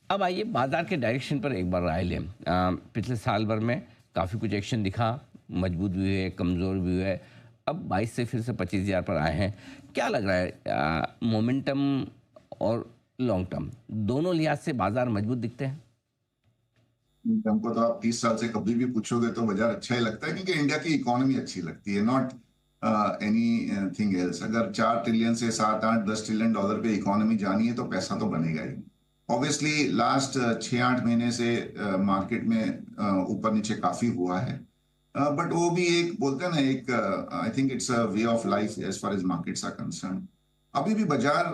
अब आइए बाजार के डायरेक्शन पर एक बार राय लें। पिछले साल भर में काफ़ी कुछ एक्शन दिखा, मजबूत भी हुए, कमज़ोर भी हुए। अब 22 से फिर से 25,000 पर आए हैं। क्या लग रहा है, मोमेंटम और लॉन्ग टर्म दोनों लिहाज से बाजार मजबूत दिखते हैं? हमको तो आप 30 साल से कभी भी पूछोगे तो बाजार अच्छा ही लगता है, क्योंकि इंडिया की इकोनॉमी अच्छी लगती है, नॉट एनी थिंग एल्स। अगर 4 ट्रिलियन से 7 8 10 ट्रिलियन डॉलर पे इकोनॉमी जानी है तो पैसा तो बनेगा ही। ऑब्वियसली लास्ट 6 8 महीने से मार्केट में ऊपर नीचे काफी हुआ है, बट वो भी एक बोलते हैं ना, एक I think it's a way of life as far as markets are concern. अभी भी बाजार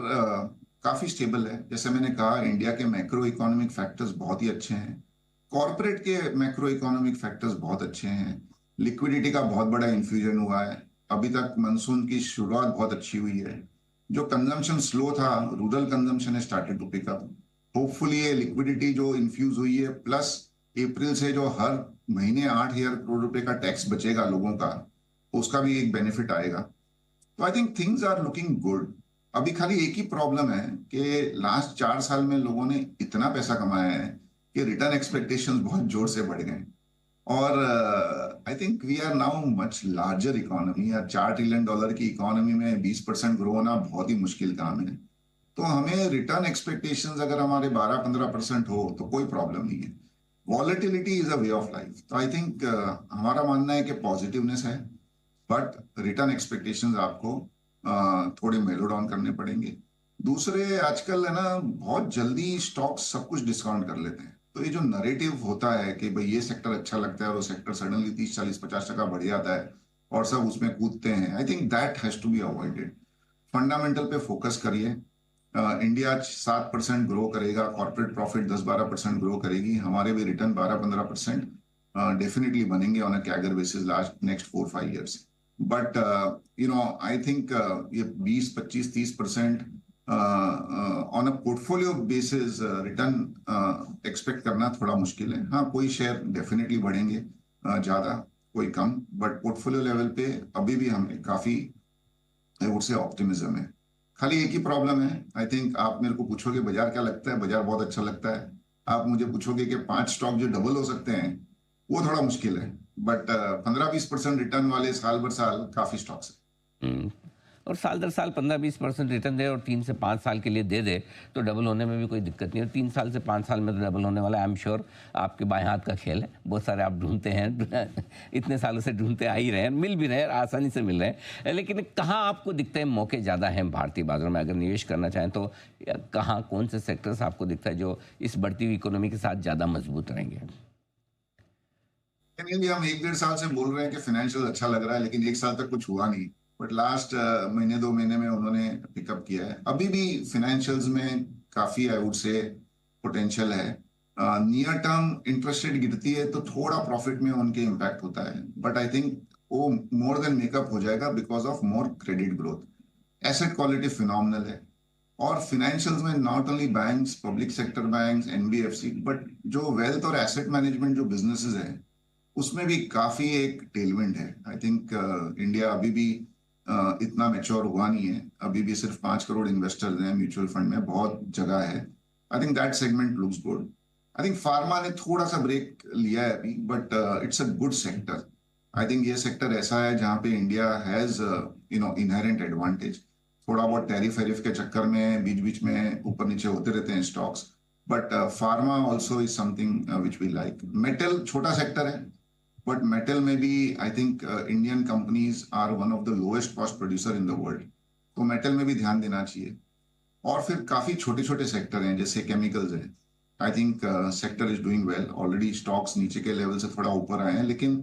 काफी स्टेबल है। जैसे मैंने कहा, इंडिया के मैक्रो इकोनॉमिक फैक्टर्स बहुत ही अच्छे हैं, कॉरपोरेट के मैक्रो इकोनॉमिक फैक्टर्स बहुत अच्छे हैं, लिक्विडिटी का बहुत बड़ा इन्फ्यूजन हुआ है, अभी तक मानसून की शुरुआत बहुत अच्छी हुई है। जो कंजम्पशन स्लो था, रूरल कंजम्पशन है started to pick up. Hopefully ये लिक्विडिटी जो इन्फ्यूज हुई है, प्लस अप्रैल से जो हर महीने 8,000 करोड़ रुपए का टैक्स बचेगा लोगों का, उसका भी एक बेनिफिट आएगा। तो I think things are looking good. अभी खाली एक ही प्रॉब्लम है कि लास्ट 4 साल में लोगों ने इतना पैसा कमाया है कि रिटर्न एक्सपेक्टेशंस बहुत जोर से बढ़ गए। और I think we are now much larger economy. या 4 ट्रिलियन डॉलर की इकोनॉमी में 20% ग्रो होना बहुत ही मुश्किल काम है। तो हमें रिटर्न एक्सपेक्टेशंस अगर हमारे 12 15% हो तो कोई प्रॉब्लम नहीं है। Volatility is a way of life. तो आई थिंक हमारा मानना है कि पॉजिटिवनेस है, बट रिटर्न एक्सपेक्टेशंस आपको थोड़े मेलो डाउन करने पड़ेंगे। दूसरे, आजकल है ना, बहुत जल्दी स्टॉक्स सब कुछ डिस्काउंट कर लेते हैं। तो ये जो नरेटिव होता है कि भाई ये सेक्टर अच्छा लगता है और वो सेक्टर सडनली 30 40 50% बढ़ जाता है और सब उसमें कूदते हैं, I think that has to be avoided. Fundamental पे फोकस करिए। इंडिया 7% ग्रो करेगा, कॉर्पोरेट प्रॉफिट 10 12% ग्रो करेगी, हमारे भी रिटर्न 12 15% डेफिनेटली बनेंगे on a CAGR basis last next 4 5 years. But I think ये 20 25 30% on a portfolio basis return expect करना थोड़ा मुश्किल है। हाँ, कोई शेयर डेफिनेटली बढ़ेंगे, ज्यादा, कोई कम, बट पोर्टफोलियो लेवल पे अभी भी हमें काफी उससे ऑप्टिमिज्म है। खाली एक ही प्रॉब्लम है, आई थिंक आप मेरे को पूछोगे बाजार क्या लगता है, बाजार बहुत अच्छा लगता है। आप मुझे पूछोगे कि 5 स्टॉक जो डबल हो सकते हैं, वो थोड़ा मुश्किल है। बट 15 20% रिटर्न वाले साल भर साल काफी स्टॉक्स है। हम्म, और साल दर साल 15-20% रिटर्न दे और 3 से 5 साल के लिए दे दे तो डबल होने में भी कोई दिक्कत नहीं है। 3 साल से 5 साल में तो डबल होने वाला है। आई एम श्योर आपके बाएं हाथ का खेल है, बहुत सारे आप ढूंढते हैं इतने सालों से ढूंढते आ ही रहे हैं, मिल भी रहे हैं, आसानी से मिल रहे हैं। लेकिन कहाँ आपको दिखता है मौके ज़्यादा हैं भारतीय बाजारों में, अगर निवेश करना चाहें तो कहाँ, कौन से सेक्टर्स आपको दिखता है जो इस बढ़ती हुई इकोनॉमी के साथ ज़्यादा मजबूत रहेंगे? यानी भी हम 1 1.5 साल से बोल रहे हैं कि फाइनेंशियल अच्छा लग रहा है, लेकिन 1 साल तक कुछ हुआ नहीं। बट लास्ट महीने 2 महीने में उन्होंने पिकअप किया है। अभी भी फाइनेंशियल्स में काफी, आई वुड से, पोटेंशियल है। नियर टर्म इंटरेस्ट रेट गिरती है तो थोड़ा प्रॉफिट में उनके इम्पैक्ट होता है, बट आई थिंक वो मोर देन मेकअप हो जाएगा because of more credit growth. Asset quality phenomenal है। और फाइनेंशियल्स में not only banks, public sector banks, NBFC, but जो वेल्थ और एसेट मैनेजमेंट जो बिजनेसेस हैं, उसमें भी काफी एक टेलविंड है। आई थिंक इंडिया अभी भी इतना मैच्योर हुआ नहीं है। अभी भी सिर्फ 5 करोड़ इन्वेस्टर्स हैं म्यूचुअल फंड में, बहुत जगह है। आई think that segment looks good. I think pharma ने थोड़ा सा ब्रेक लिया है अभी, but it's a good sector. I think ये सेक्टर ऐसा है जहाँ पे इंडिया हैज इनहेरेंट एडवांटेज। थोड़ा बहुत टैरिफ वैरिफ के चक्कर में बीच बीच में ऊपर नीचे होते रहते हैं stocks, but pharma also is something which we like. Metal छोटा सेक्टर है, बट मेटल में भी I think Indian companies are one of the lowest cost producer in the world. तो मेटल में भी ध्यान देना चाहिए। और फिर काफी छोटे छोटे सेक्टर हैं, जैसे केमिकल्स है। I think sector is doing well. Already stocks नीचे के लेवल से थोड़ा ऊपर आए हैं, लेकिन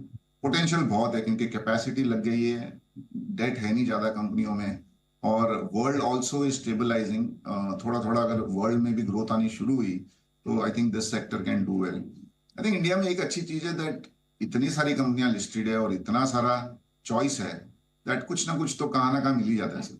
पोटेंशियल बहुत है क्योंकि कैपेसिटी लग गई है, डेट है नहीं ज्यादा कंपनियों में, और वर्ल्ड ऑल्सो इज स्टेबलाइजिंग। थोड़ा थोड़ा अगर वर्ल्ड में भी ग्रोथ आनी शुरू हुई तो I think this sector can do well. I think India में एक अच्छी चीज है दैट इतनी सारी कंपनियां लिस्टेड है और इतना सारा चॉइस है, दैट कुछ ना कुछ तो कहाँ ना कहाँ मिल ही जाता है सर।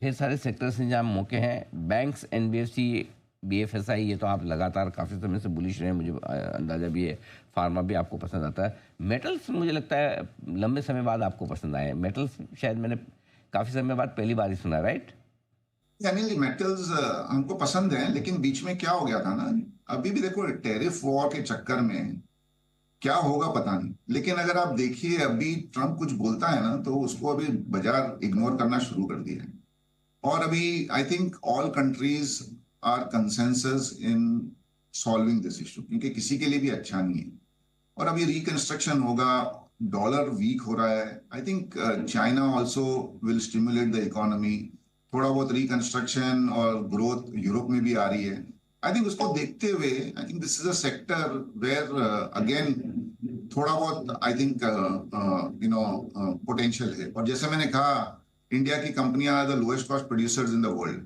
ढेर सारे सेक्टर्स हैं जहाँ मौके हैं। बैंक्स, एनबीएफसी, बीएफएसआई, ये तो आप लगातार काफ़ी समय से बुलिश रहे हैं, मुझे अंदाज़ा भी है। फार्मा भी आपको पसंद आता है। मेटल्स मुझे लगता है लंबे समय बाद आपको पसंद आए हैं। मेटल्स शायद मैंने काफ़ी समय बाद पहली बार ही सुना, राइट? यानी मेटल्स हमको पसंद है, लेकिन बीच में क्या हो गया था ना, अभी भी देखो टेरिफ वॉर के चक्कर में क्या होगा पता नहीं, लेकिन अगर आप देखिए अभी ट्रम्प कुछ बोलता है ना तो उसको अभी बाजार इग्नोर करना शुरू कर दिया है। और अभी I think all countries are consensus in solving this issue, क्योंकि किसी के लिए भी अच्छा नहीं है। और अभी रिकंस्ट्रक्शन होगा, डॉलर वीक हो रहा है, I think China also will stimulate the economy, थोड़ा बहुत रिकंस्ट्रक्शन और ग्रोथ यूरोप में भी आ रही है। आई थिंक उसको देखते हुए I think this is a sector where again थोड़ा बहुत आई थिंक पोटेंशियल है। और जैसे मैंने कहा, इंडिया की कंपनियां are the lowest cost producers in the world,